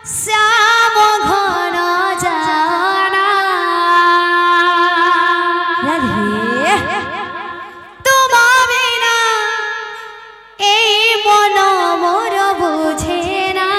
শ্যাম ঘন জানা তোমা বিনা এই মন মোর বুঝে না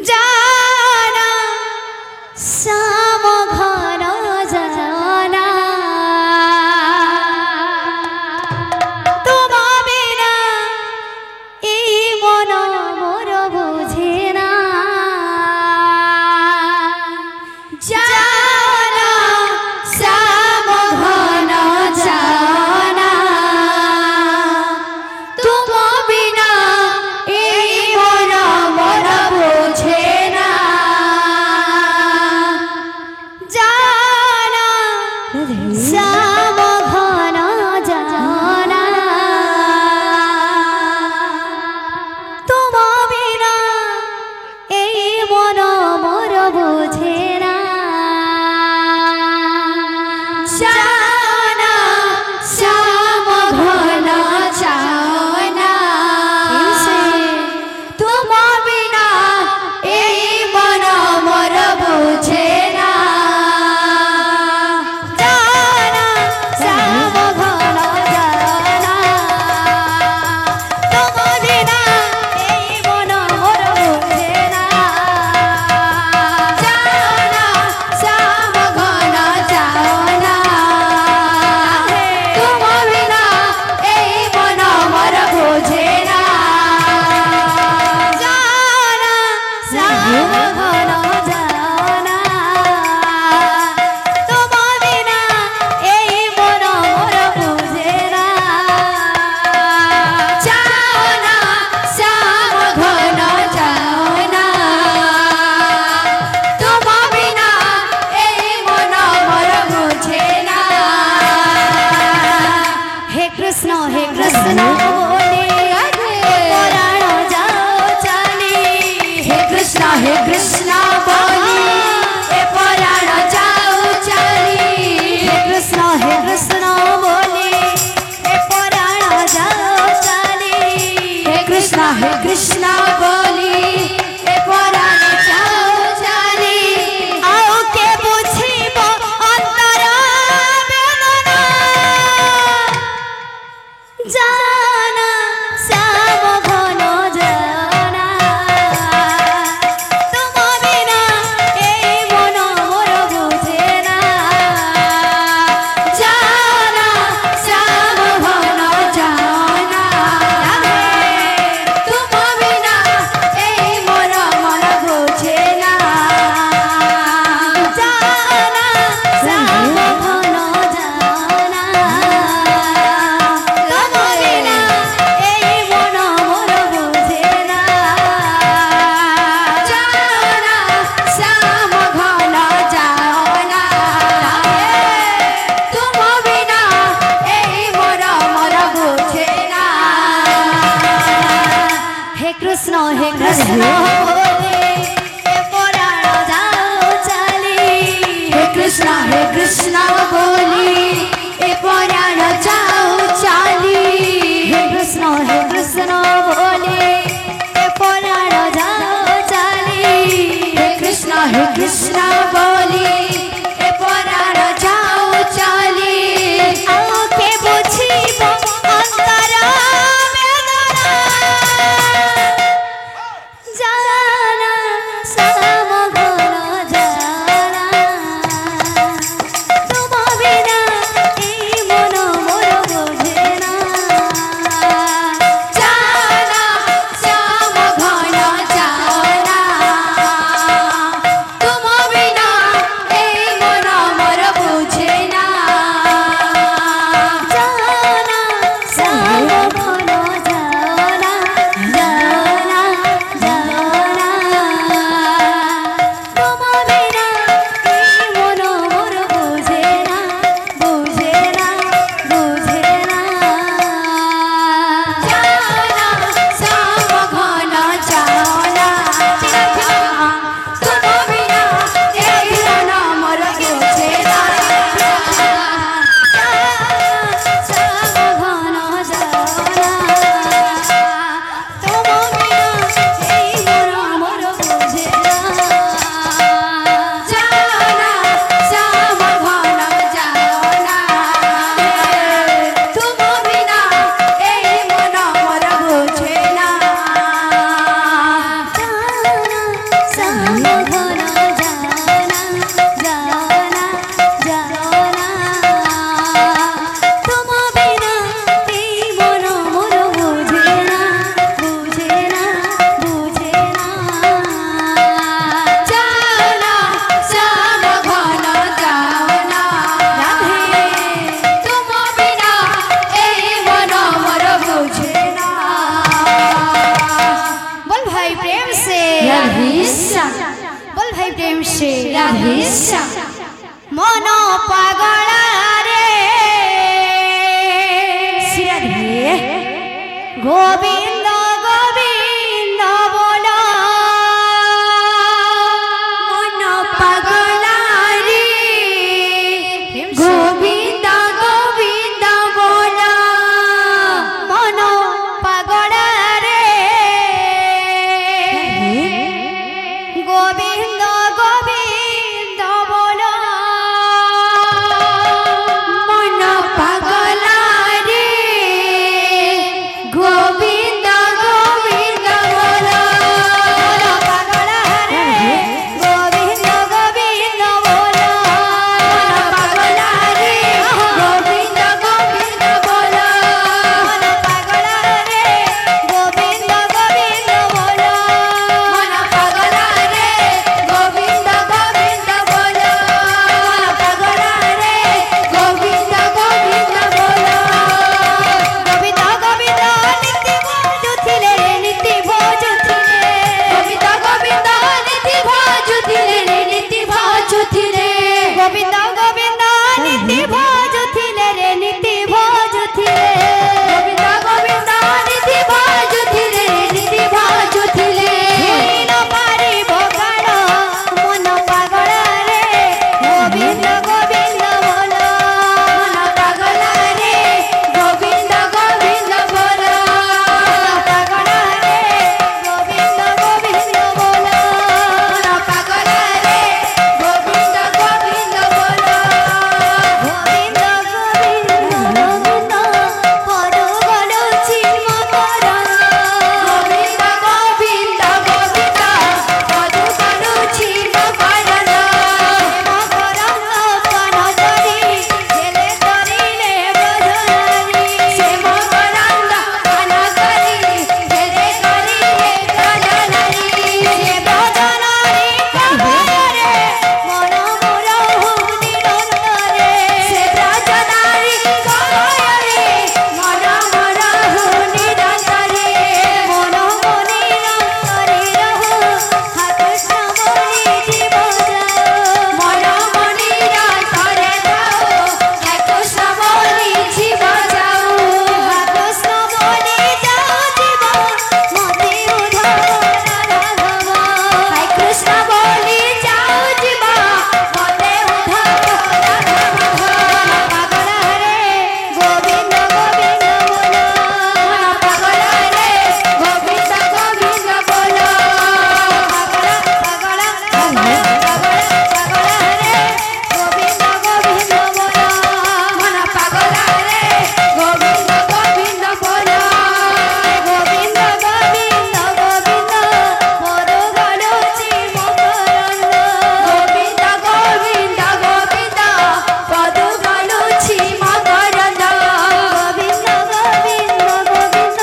জানা শ্যাম ঘন জানা তোমা বিনা এই মন মোর বুঝে না জানা শ্যাম ঘন জানা তোমা বিনা এই মন মোর বুঝে না জানা শ্যাম ঘন জানা তোমা বিনা এই মন মোর বুঝে না জানা শ্যাম ঘন জানা তোমা বিনা এই মন মোর বুঝে না জানা শ্যাম ঘন জানা তোমা বিনা এই মন মোর বুঝে না জানা শ্যাম ঘন জানা তোমা বিনা এই মন মোর বুঝে না জানা শ্যাম ঘন জানা তোমা বিনা এই মন মোর বুঝে না জানা শ্যাম ঘন জানা তোমা বিনা এই মন মোর বুঝে না হে কৃষ্ণ বলে পরাণ যাও চালি হে কৃষ্ণ বলি এ পরাণ যাও চালি হে কৃষ্ণ বলি এ পরাণ যাও চালি হে কৃষ্ণ বলি এ পরাণ যাও চালি আও কে বুঝিব অন্তর বেদনা জানা শ্যাম ঘন জানা তোমা বিনা এই মন মোর বুঝে না জানা শ্যাম ঘন জানা তোমা বিনা এই মন মোর বুঝে না জানা শ্যাম ঘন জানা তোমা বিনা এই মন মোর বুঝে না জানা শ্যাম ঘন জানা তোমা বিনা এই মন মোর বুঝে না হে কৃষ্ণ বলে এ পরাণ যাও চালি হে কৃষ্ণ বলি এ পরাণ যাও চালি হে কৃষ্ণ বলে এ পরাণ যাও চালি হে কৃষ্ণ বলি এ পরাণ যাও চালি আও কে বুঝিব অন্তর বেদনা জানা শ্যাম ঘন জানা তোমা বিনা এই মন মোর বুঝে না জানা भिक्षा मन पागला रे गोविंद गोविंद बोला मन पागला रे गोविंद गोविंद बोला मन पागला रे गोविंद गोविंद बोला मन पागला रे गोविंद गोविंद बोला मन पागला रे गोविंद गोविंद बोला मन पागला रे गोविंद गोविंद बोला मन पागला रे गोविंद गोविंद बोला मन पागला रे गोविंद गोविंद बोला मन पागला रे गोविंद गोविंद बोला गोविंद गोविंद नीति भोजुथिले गोविंद गोविंद नीति भोजुथिले नीति भोजुथिले गोविंद गोविंद नीति भोजुथिले रे नीति भोजुथिले गोविंद गोविंद नीति भोजुथिले नीति भोजुथिले न पारिब काण मन पागला रे गोविंद गोविंद बोला मन पागला रे गोविंद गोविंद बोला मन पागला रे गोविंद गोविंद बोला मन पागला रे गोविंद गोविंद बोला गोविंद गोविंद गोविंद पद गलुछि मकरंद गोविंद गोविंद गोविंद पद गलुछि मकरंद मकरंद पान करी हेले करिले बजनारी से मकरंद पान करी हेले करिले बजनारी से बजनारी कहरे मन मोर निरंतरे से बजनारी कहरे मन मोर निरंतरे मन निरंतरे रहु हाथ श्रवणी जीव मन निरंतरे रहु हाथ श्रवणी जीव जाऊ हाथ श्रवणी जाऊ जीव मते उद्धव राघव हाय कृष्ण बोली जाऊ जीव मते उद्धव राघव पागला रे गोविंद गोविंद बोला मन पागला रे गोविंद गोविंद बोला पागला पागला पागला पागला रे गोविंद गोविंद बोला मन पागला रे गोविंद गोविंद बोला गोविंद गोविंद गोविंद मोर गलुछि मकरंद गोविंद गोविंद गोविंद पद गलुछि मकरंद गोविंद गोविंद गोविंद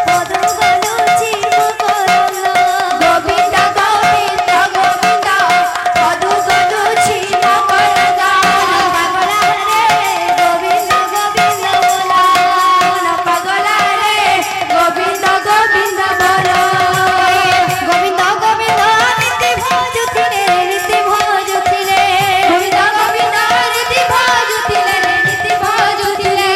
पद गलुछि मकरंद गोविंद गोविंद गोविंद पद गलुछि मकरंद पागला रे गोविंद गोविंद बोला मन पागला रे गोविंद गोविंद बोला गोविंद गोविंद नीति भोजुथिले नीति भोजुथिले गोविंद गोविंद नीति भोजुथिले नीति भोजुथिले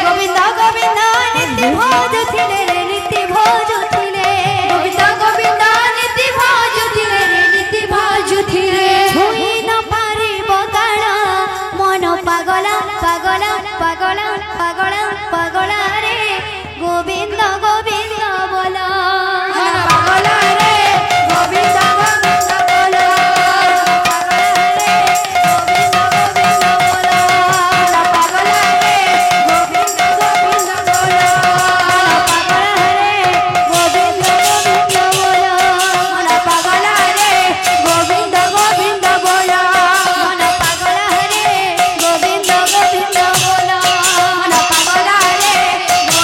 गोविंद गोविंद नीति भोजुथिले नीति भोजुथिले गोविंद गोविंद नीति भोजुथिले नीति भोजुथिले छुई न पारिब काण मन पागला पागला पागला पागला पागला रे गोविंद गोविंद बोला मन पागला रे गोविंद गोविंद बोला पागला रे गोविंद गोविंद बोला मन पागला रे गोविंद गोविंद बोला पागला रे गोविंद गोविंद बोला मन पागला रे गोविंद गोविंद बोला मन पागला रे गोविंद गोविंद बोला मन पागला रे गोविंद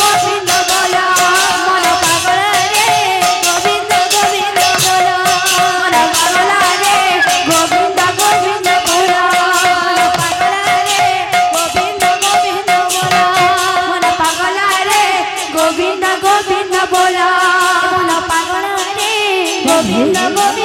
गोविंद बोला मन पागला रे गोविंद गोविंद बोला मन पागला रे गोविंद गोविंद बोला मन पागला रे गोविंद गोविंद बोला मन पागला रे गोविंद गोविंद बोला मन पागला रे गोविंद गोविंद